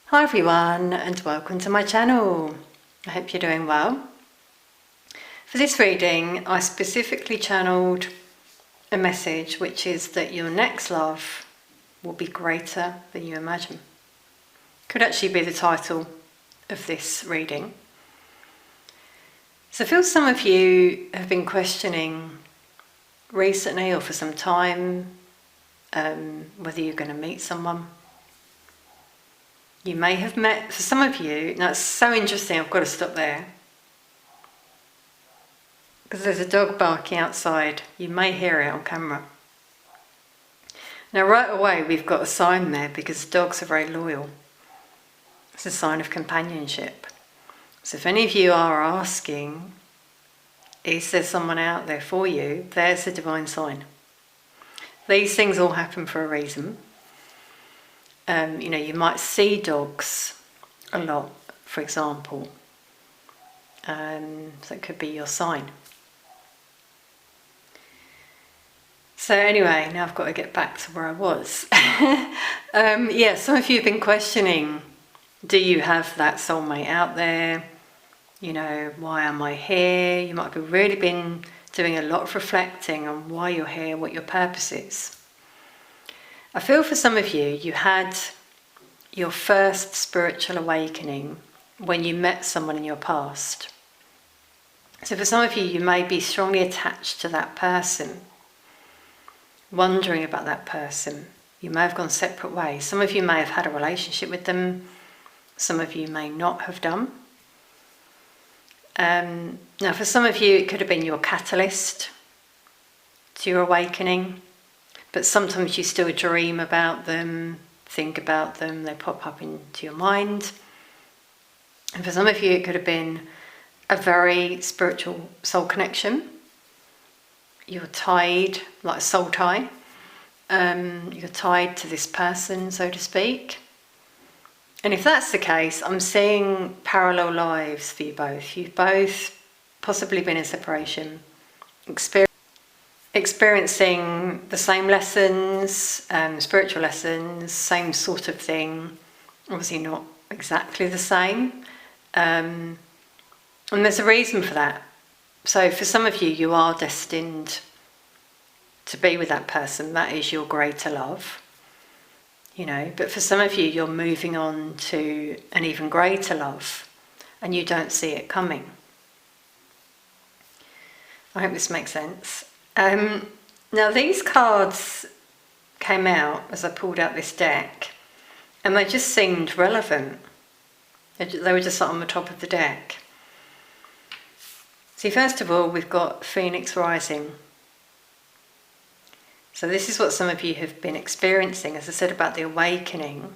Hi everyone and welcome to my channel. I hope you're doing well. For this reading I specifically channeled a message which is that your next love will be greater than you imagine. Could actually be the title of this reading. So I feel some of you have been questioning recently or for some time whether you're going to meet someone. You may have met, for some of you, now it's so interesting, I've got to stop there. Because there's a dog barking outside, you may hear it on camera. Now right away we've got a sign there because dogs are very loyal. It's a sign of companionship. So if any of you are asking, is there someone out there for you, there's a divine sign. These things all happen for a reason. You might see dogs a lot, for example. So it could be your sign. So anyway, now I've got to get back to where I was. Some of you have been questioning, do you have that soulmate out there? Why am I here? You might have really been doing a lot of reflecting on why you're here, what your purpose is. I feel for some of you, you had your first spiritual awakening when you met someone in your past. So for some of you, you may be strongly attached to that person, wondering about that person. You may have gone separate ways. Some of you may have had a relationship with them. Some of you may not have done. Now for some of you, it could have been your catalyst to your awakening. But sometimes you still dream about them, think about them, they pop up into your mind. And for some of you, it could have been a very spiritual soul connection. You're tied, like a soul tie. You're tied to this person, so to speak. And if that's the case, I'm seeing parallel lives for you both. You've both possibly been in separation, experiencing the same lessons, spiritual lessons, same sort of thing, obviously not exactly the same. And there's a reason for that. So for some of you, you are destined to be with that person. That is your greater love. But for some of you, you're moving on to an even greater love and you don't see it coming. I hope this makes sense. Now these cards came out as I pulled out this deck and they just seemed relevant. They were just on the top of the deck. See, first of all, we've got Phoenix rising. So this is what some of you have been experiencing. As I said about the awakening,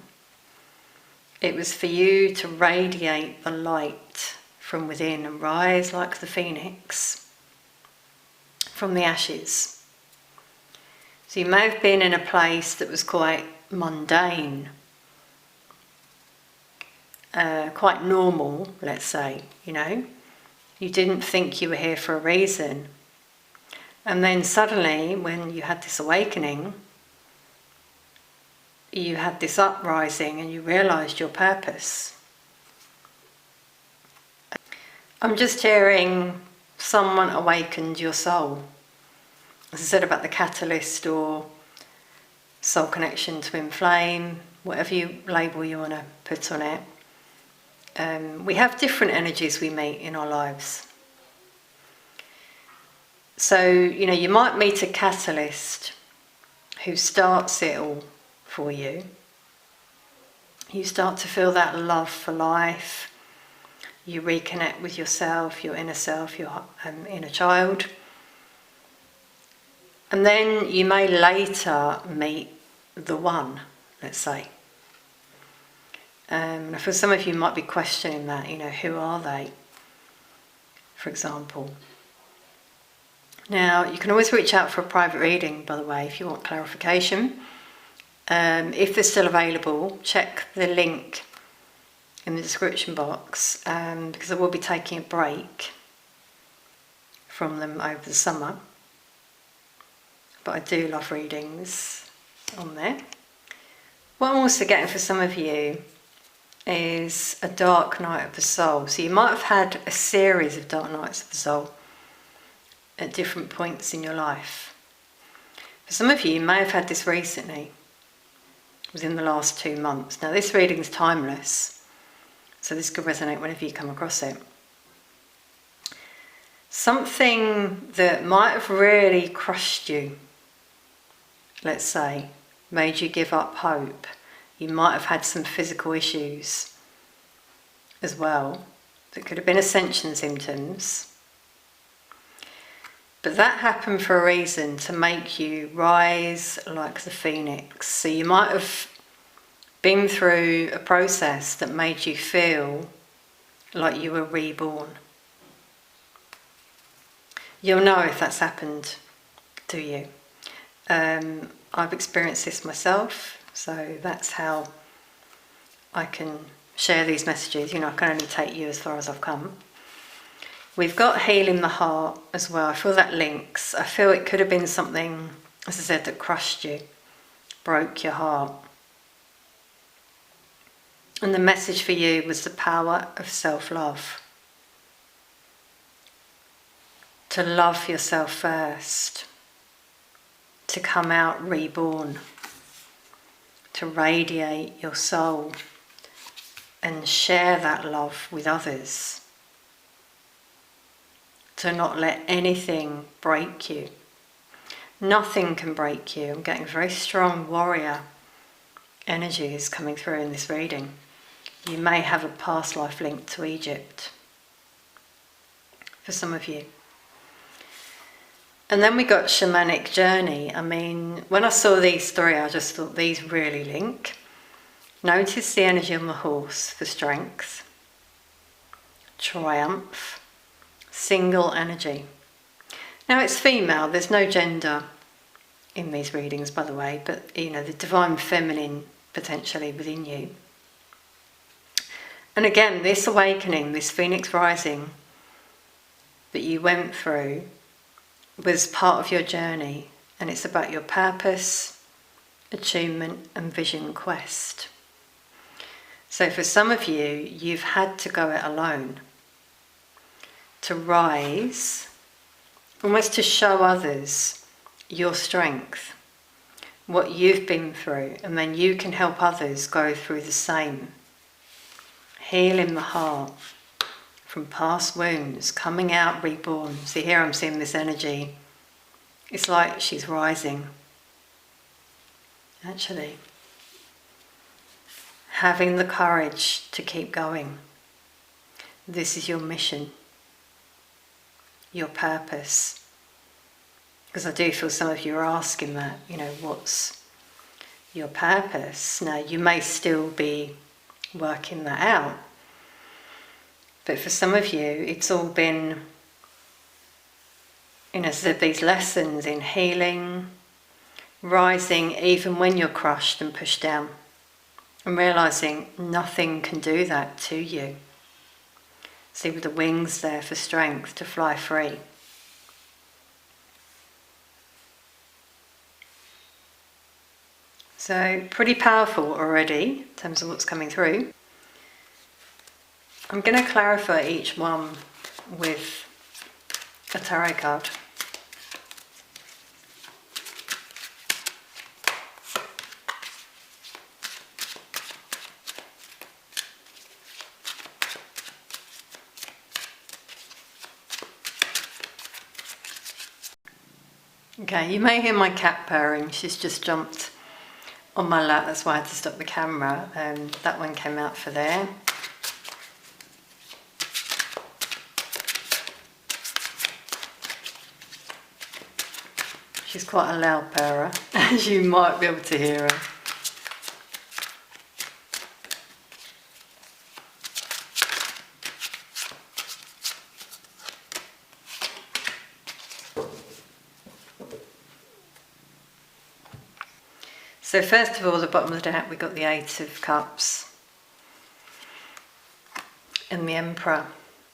it was for you to radiate the light from within and rise like the phoenix from the ashes. So you may have been in a place that was quite mundane, quite normal, let's say, You didn't think you were here for a reason. And then suddenly, when you had this awakening, you had this uprising and you realised your purpose. I'm just hearing someone awakened your soul. As I said about the catalyst or soul connection, twin flame, whatever label you want to put on it. We have different energies we meet in our lives. So, you might meet a catalyst who starts it all for you. You start to feel that love for life. You reconnect with yourself, your inner self, your inner child. And then you may later meet the one, let's say. For some of you might be questioning that, who are they, for example. Now, you can always reach out for a private reading, by the way, if you want clarification. If they're still available, check the link in the description box, because I will be taking a break from them over the summer. But I do love readings on there. What I'm also getting for some of you is a dark night of the soul. So you might have had a series of dark nights of the soul at different points in your life. For some of you, you may have had this recently, within the last 2 months. Now this reading is timeless, so this could resonate whenever you come across it. Something that might have really crushed you, let's say, made you give up hope. You might have had some physical issues as well that could have been ascension symptoms. But that happened for a reason, to make you rise like the phoenix. So you might have been through a process that made you feel like you were reborn. You'll know if that's happened to you. I've experienced this myself, so that's how I can share these messages. You know, I can only take you as far as I've come. We've got healing the heart as well. I feel that links. I feel it could have been something, as I said, that crushed you, broke your heart. And the message for you was the power of self-love. To love yourself first. To come out reborn. To radiate your soul. And share that love with others. To not let anything break you. Nothing can break you. I'm getting very strong warrior energies coming through in this reading. You may have a past life link to Egypt, for some of you. And then we got shamanic journey. I mean, when I saw these three, I just thought these really link. Notice the energy on the horse for strength, triumph, single energy. Now it's female, there's no gender in these readings, by the way, but you know, the divine feminine potentially within you. And again, this awakening, this phoenix rising that you went through was part of your journey, and it's about your purpose, attunement and vision quest. So for some of you, you've had to go it alone. To rise, almost to show others your strength, what you've been through, and then you can help others go through the same. Healing the heart from past wounds, coming out reborn. See, here I'm seeing this energy. It's like she's rising. Actually, having the courage to keep going. This is your mission. Your purpose. Because I do feel some of you are asking that, you know, what's your purpose? Now, you may still be working that out, but for some of you, it's all been, you know, so these lessons in healing, rising even when you're crushed and pushed down, and realising nothing can do that to you. See, with the wings there for strength to fly free. So, pretty powerful already in terms of what's coming through. I'm going to clarify each one with a tarot card. Okay, you may hear my cat purring. She's just jumped on my lap, that's why I had to stop the camera. That one came out for there. She's quite a loud purrer, as you might be able to hear her. So first of all, the bottom of the deck, we got the Eight of Cups and the Emperor.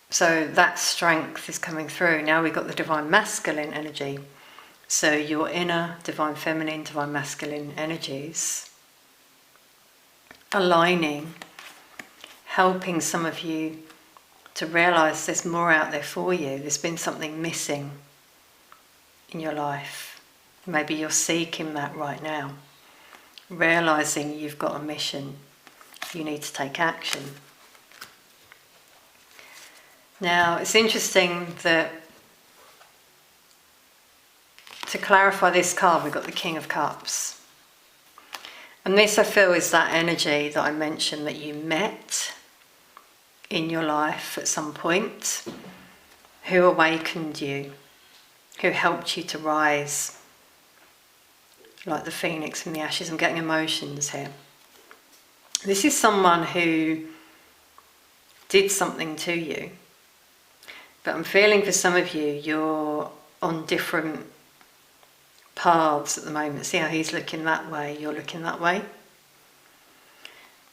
So that strength is coming through. Now we've got the Divine Masculine energy. So your inner Divine Feminine, Divine Masculine energies aligning helping some of you to realise there's more out there for you. There's been something missing in your life. Maybe you're seeking that right now, realising you've got a mission. You need to take action. Now, it's interesting that to clarify this card, we've got the King of Cups. And this, I feel, is that energy that I mentioned that you met in your life at some point, who awakened you, who helped you to rise like the phoenix from the ashes. I'm getting emotions here. This is someone who did something to you, but I'm feeling for some of you, you're on different paths at the moment. See how he's looking that way, you're looking that way.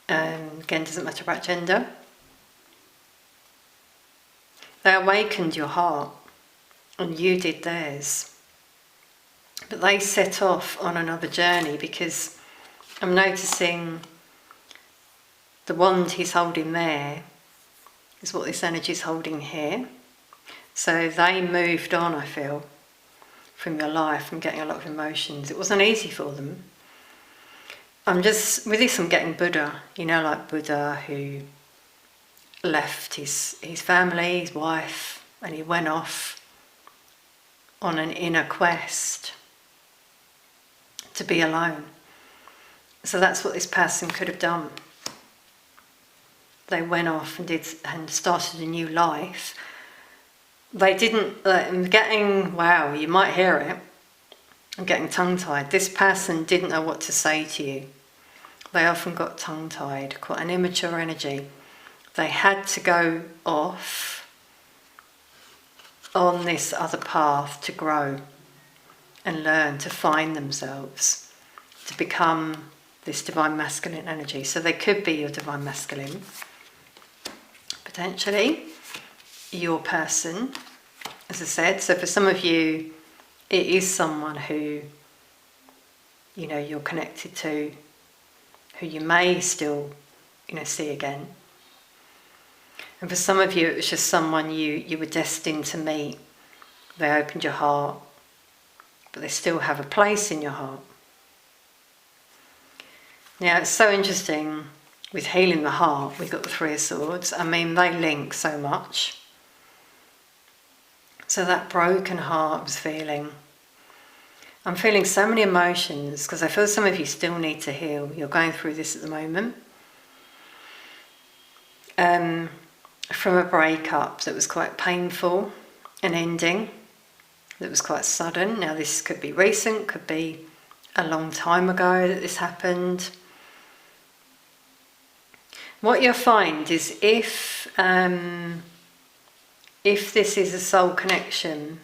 Again, doesn't matter about gender. They awakened your heart, and you did theirs. But they set off on another journey, because I'm noticing the wand he's holding there is what this energy is holding here. So they moved on, I feel, from your life. I'm getting a lot of emotions. It wasn't easy for them. With this I'm getting Buddha, like Buddha who left his family, his wife, and he went off on an inner quest to be alone. So that's what this person could have done. They went off and started a new life. They didn't, I'm getting, wow, you might hear it, I'm getting tongue-tied. This person didn't know what to say to you. They often got tongue-tied, quite an immature energy. They had to go off on this other path to grow and learn to find themselves, to become this divine masculine energy. So they could be your divine masculine, potentially, your person, as I said. So for some of you, it is someone who, you're connected to, who you may still, see again. And for some of you, it was just someone you were destined to meet. They opened your heart, but they still have a place in your heart. Now, it's so interesting with healing the heart. We've got the Three of Swords. I mean, they link so much. So that broken heart I was feeling. I'm feeling so many emotions, because I feel some of you still need to heal. You're going through this at the moment. From a breakup that was quite painful, an ending that was quite sudden. Now this could be recent, could be a long time ago that this happened. What you'll find is if this is a soul connection,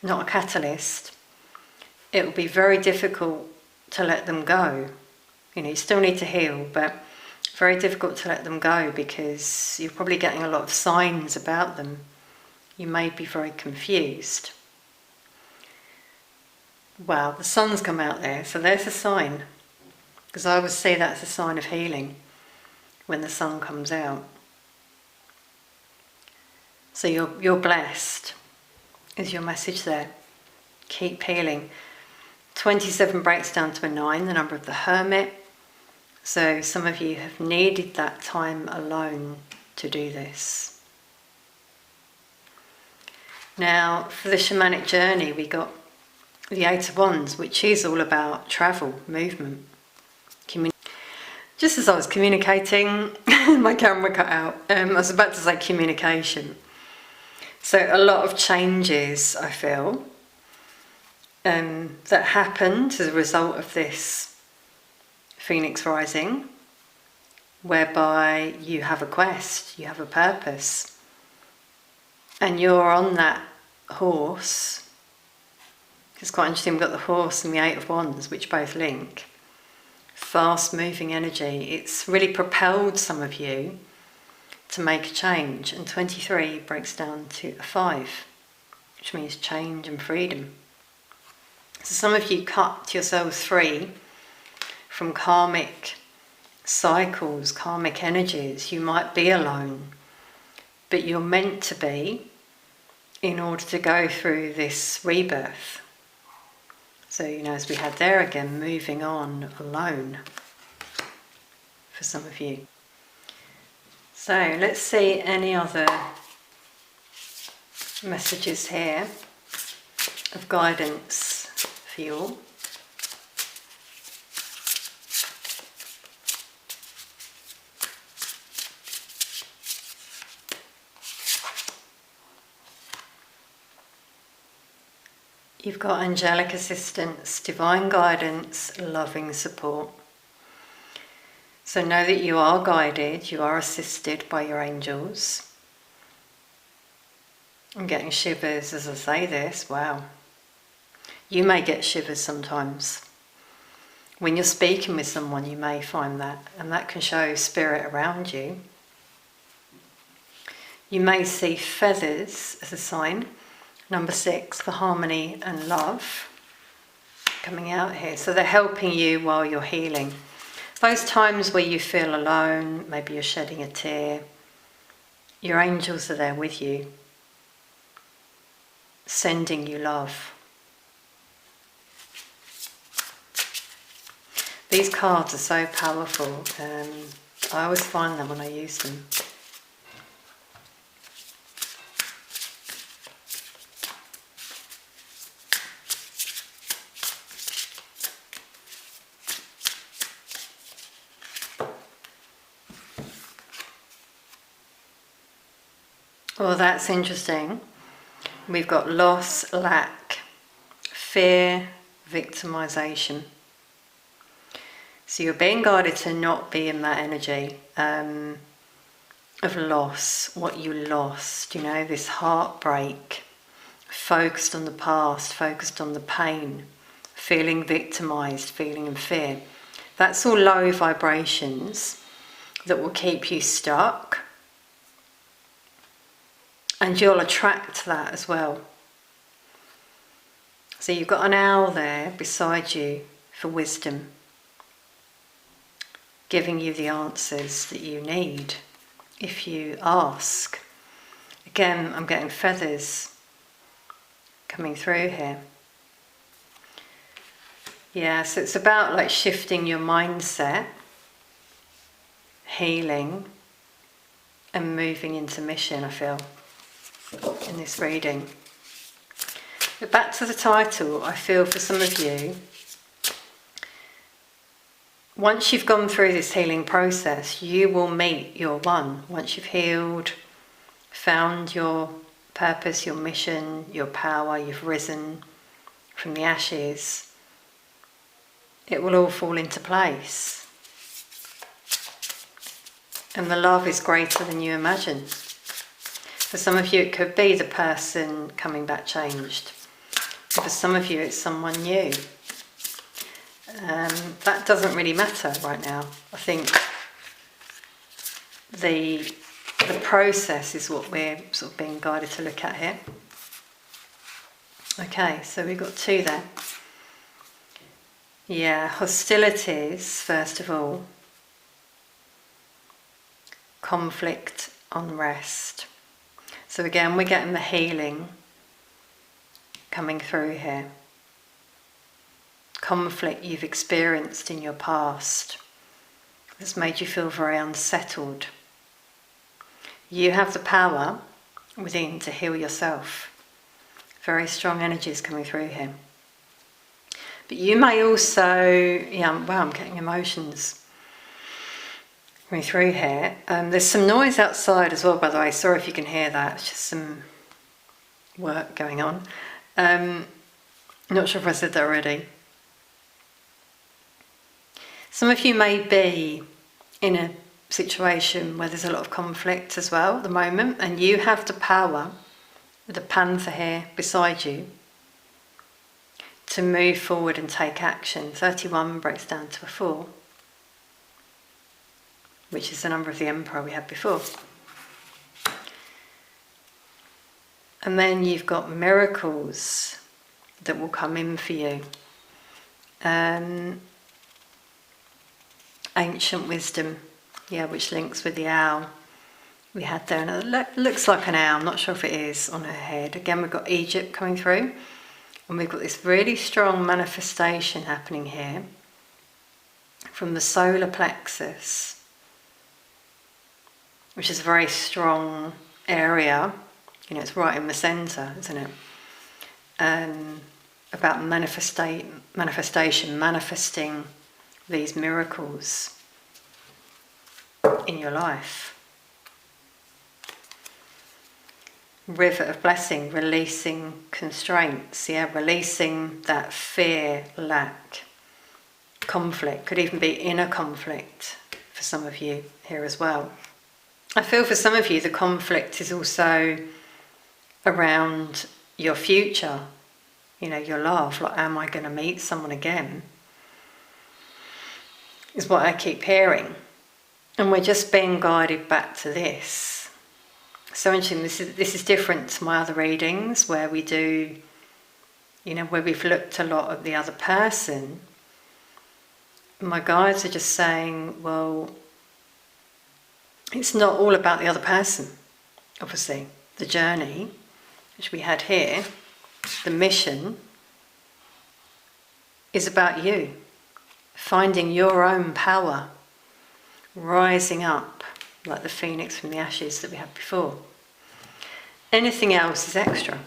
not a catalyst, it will be very difficult to let them go. You still need to heal, but very difficult to let them go, because you're probably getting a lot of signs about them. You may be very confused. Wow, the sun's come out there, so there's a sign. Because I always see that as a sign of healing, when the sun comes out. So you're blessed, is your message there. Keep healing. 27 breaks down to a 9, the number of the Hermit. So some of you have needed that time alone to do this. Now, for the shamanic journey, we got the Eight of Wands, which is all about travel, movement. Just as I was communicating, my camera cut out. I was about to say communication. So a lot of changes, I feel, that happened as a result of this Phoenix rising, whereby you have a quest, you have a purpose, and you're on that horse. It's quite interesting, we've got the horse and the Eight of Wands, which both link. Fast moving energy. It's really propelled some of you to make a change, and 23 breaks down to a 5, which means change and freedom. So some of you cut yourselves free from karmic cycles, karmic energies. You might be alone, but you're meant to be in order to go through this rebirth. So, as we had there again, moving on alone for some of you. So let's see any other messages here of guidance for you all. You've got angelic assistance, divine guidance, loving support. So know that you are guided, you are assisted by your angels. I'm getting shivers as I say this, wow. You may get shivers sometimes. When you're speaking with someone, you may find that, and that can show spirit around you. You may see feathers as a sign. Number 6, for harmony and love, coming out here. So they're helping you while you're healing. Those times where you feel alone, maybe you're shedding a tear, your angels are there with you, sending you love. These cards are so powerful. I always find them when I use them. Well, that's interesting. We've got loss, lack, fear, victimization. So you're being guided to not be in that energy of loss, what you lost, this heartbreak, focused on the past, focused on the pain, feeling victimized, feeling in fear. That's all low vibrations that will keep you stuck. And you'll attract that as well. So you've got an owl there beside you for wisdom, giving you the answers that you need if you ask. Again, I'm getting feathers coming through here. Yeah, so it's about like shifting your mindset, healing, and moving into mission, I feel, in this reading. But back to the title, I feel for some of you, once you've gone through this healing process, you will meet your one. Once you've healed, found your purpose, your mission, your power, you've risen from the ashes, it will all fall into place. And the love is greater than you imagine. For some of you, it could be the person coming back changed. For some of you, it's someone new. That doesn't really matter right now. I think the process is what we're sort of being guided to look at here. Okay, so we've got 2 there. Yeah, hostilities, first of all. Conflict, unrest. So again, we're getting the healing coming through here. Conflict you've experienced in your past has made you feel very unsettled. You have the power within to heal yourself. Very strong energies coming through here. But you may also, I'm getting emotions coming through here. There's some noise outside as well, by the way. Sorry if you can hear that. It's just some work going on. Not sure if I said that already. Some of you may be in a situation where there's a lot of conflict as well at the moment, and you have the power, with the panther here beside you, to move forward and take action. 31 breaks down to a 4, which is the number of the Emperor we had before. And then you've got miracles that will come in for you. ancient wisdom, yeah, which links with the owl we had there. And it looks like an owl, I'm not sure if it is, on her head. Again, we've got Egypt coming through, and we've got this really strong manifestation happening here from the solar plexus, which is a very strong area. You know, it's right in the centre, isn't it? About manifestation, manifesting these miracles in your life. River of blessing, releasing constraints, yeah, releasing that fear, lack, conflict. Could even be inner conflict for some of you here as well. I feel for some of you the conflict is also around your future, you know, your love, like, am I going to meet someone again? Is what I keep hearing. And we're just being guided back to this. So interesting, this is different to my other readings where we do, you know, where we've looked a lot at the other person. My guides are just saying, well, it's not all about the other person, obviously. The journey, which we had here, the mission, is about you. Finding your own power, rising up like the phoenix from the ashes that we had before. Anything else is extra.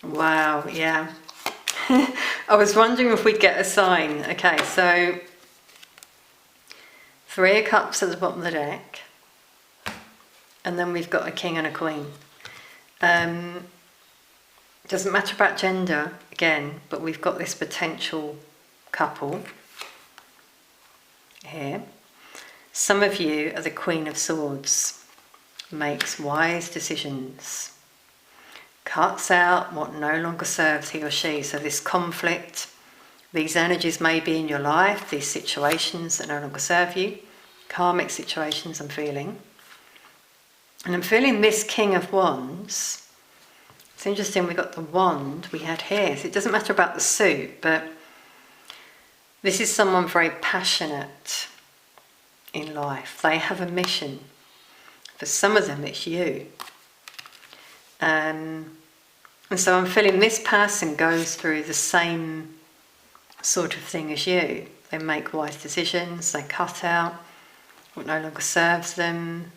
Wow, yeah. I was wondering if we'd get a sign. Okay, so 3 of Cups at the bottom of the deck, and then we've got a King and a Queen. Doesn't matter about gender, again, but we've got this potential couple here. Some of you are the Queen of Swords, makes wise decisions, cuts out what no longer serves he or she. So this conflict, these energies may be in your life, these situations that no longer serve you, karmic situations I'm feeling. And I'm feeling this King of Wands. It's interesting, we got the wand we had here. So it doesn't matter about the suit, but this is someone very passionate in life. They have a mission. For some of them, it's you. And so I'm feeling this person goes through the same sort of thing as you. They make wise decisions, they cut out what no longer serves them,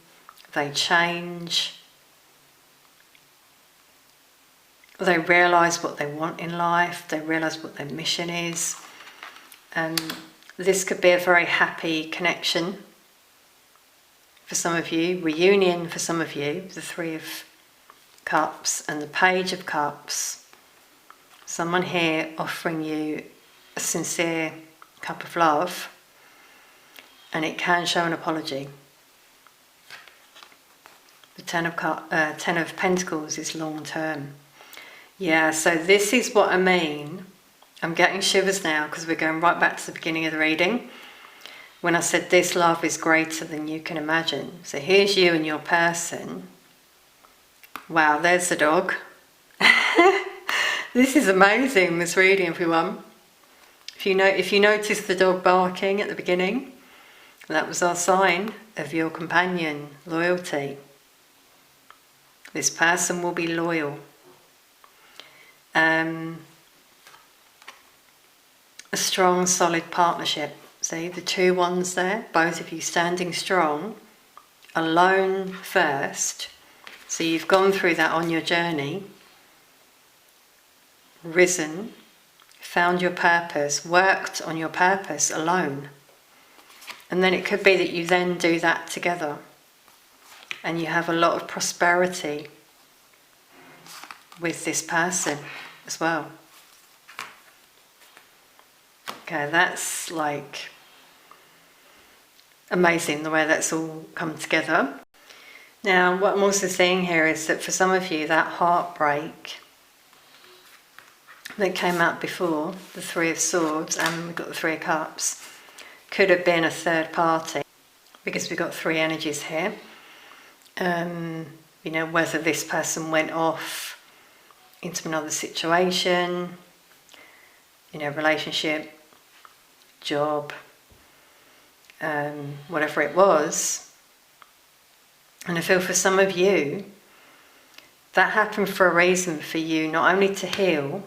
they change, they realise what they want in life, they realise what their mission is. This could be a very happy connection for some of you, reunion for some of you, the 3 of Cups and the Page of Cups. Someone here offering you a sincere cup of love, and it can show an apology. The 10 of Pentacles is long term. Yeah, so this is what I mean. I'm getting shivers now because we're going right back to the beginning of the reading when I said this love is greater than you can imagine. So here's you and your person. Wow, there's the dog. This is amazing, this reading, everyone. If you notice the dog barking at the beginning, that was our sign of your companion, loyalty. This person will be loyal. A strong, solid partnership. See, the 2 wands there, both of you standing strong, alone first. So you've gone through that on your journey, risen, found your purpose, worked on your purpose alone. And then it could be that you then do that together and you have a lot of prosperity with this person as well. Okay, that's like amazing the way that's all come together. Now, what I'm also seeing here is that for some of you, that heartbreak that came out before, the Three of Swords, and we've got the Three of Cups, could have been a third party, because we've got three energies here. You know, whether this person went off into another situation, you know, relationship, job, whatever it was. And I feel for some of you, that happened for a reason for you, not only to heal,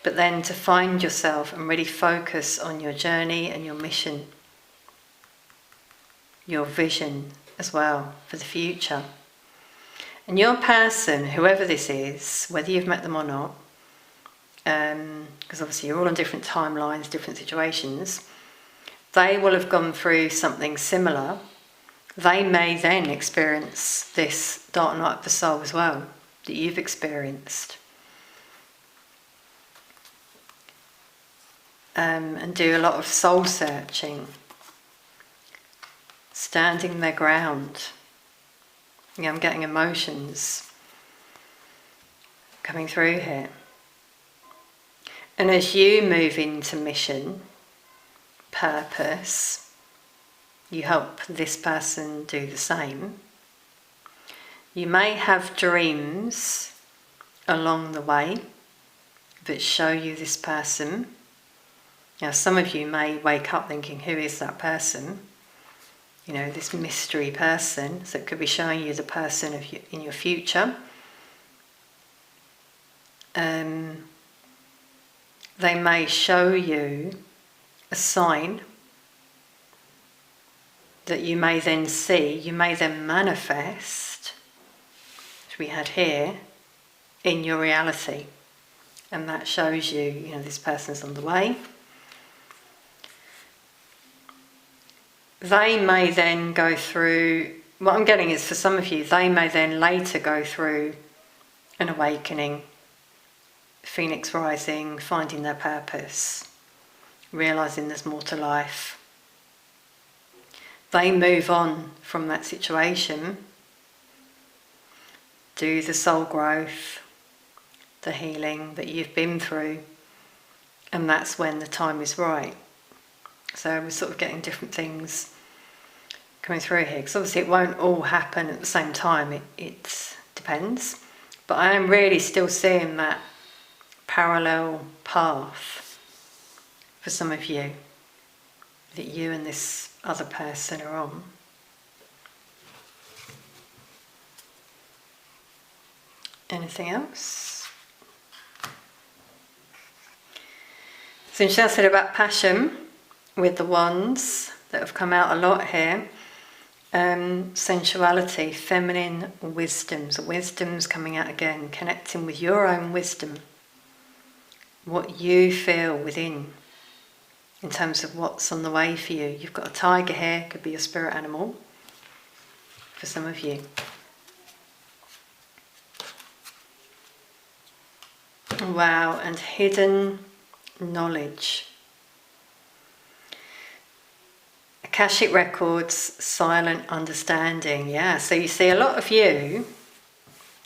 but then to find yourself and really focus on your journey and your mission, your vision as well for the future. And your person, whoever this is, whether you've met them or not, because obviously you're all on different timelines, different situations, they will have gone through something similar. They may then experience this dark night of the soul as well, that you've experienced. And do a lot of soul searching, standing their ground. Yeah, I'm getting emotions coming through here. And as you move into mission, purpose, you help this person do the same. You may have dreams along the way that show you this person. Now, some of you may wake up thinking, who is that person? You know, this mystery person. So it could be showing you the person in your future. They may show you a sign that you may then see, you may then manifest, which we had here, in your reality. And that shows you, you know, this person's on the way. They may then go through, what I'm getting is for some of you, they may then later go through an awakening, phoenix rising, finding their purpose, realising there's more to life. They move on from that situation, do the soul growth, the healing that you've been through, and that's when the time is right. So we're sort of getting different things coming through here, because obviously it won't all happen at the same time, it depends. But I am really still seeing that parallel path for some of you, that you and this other person are on. Anything else? So Angelic said about passion with the wands that have come out a lot here. Sensuality, feminine wisdoms. Wisdom's coming out again, connecting with your own wisdom. What you feel within in terms of what's on the way for you. You've got a tiger here, could be your spirit animal for some of you. Wow, and hidden knowledge. Akashic records, silent understanding. Yeah, so you see a lot of you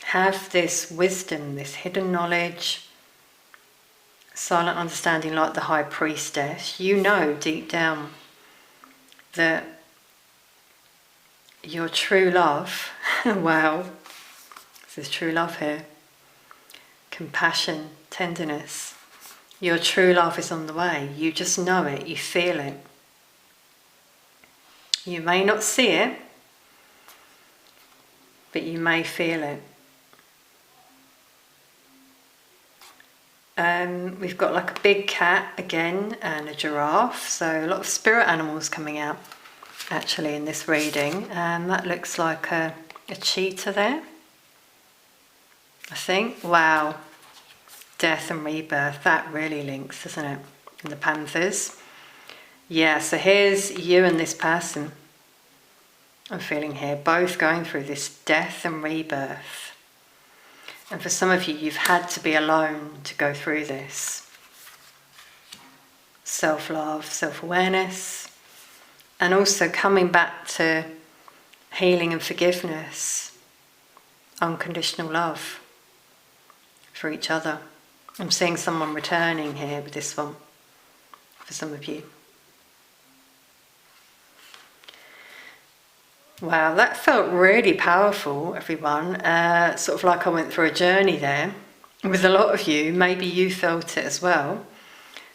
have this wisdom, this hidden knowledge, silent understanding, like the high priestess. You know deep down that your true love, wow, there's true love here, compassion, tenderness, your true love is on the way. You just know it, you feel it. You may not see it, but you may feel it. We've got like a big cat again and a giraffe, so a lot of spirit animals coming out actually in this reading. That looks like a cheetah there, I think. Wow, death and rebirth, that really links, doesn't it? And the panthers. Yeah, so here's you and this person, I'm feeling here, both going through this death and rebirth. And for some of you, you've had to be alone to go through this. Self-love, self-awareness, and also coming back to healing and forgiveness, unconditional love for each other I'm seeing someone returning here with this one for some of you. Wow, that felt really powerful, everyone. Sort of like I went through a journey there with a lot of you. Maybe you felt it as well.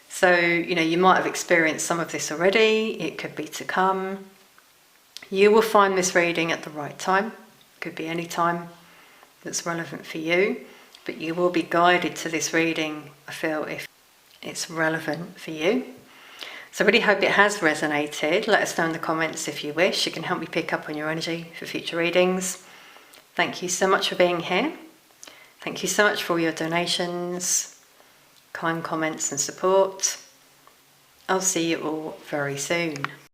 So, you might have experienced some of this already. It could be to come. You will find this reading at the right time. It could be any time that's relevant for you. But you will be guided to this reading, I feel, if it's relevant for you. So I really hope it has resonated. Let us know in the comments if you wish. It can help me pick up on your energy for future readings. Thank you so much for being here. Thank you so much for all your donations, kind comments and support. I'll see you all very soon.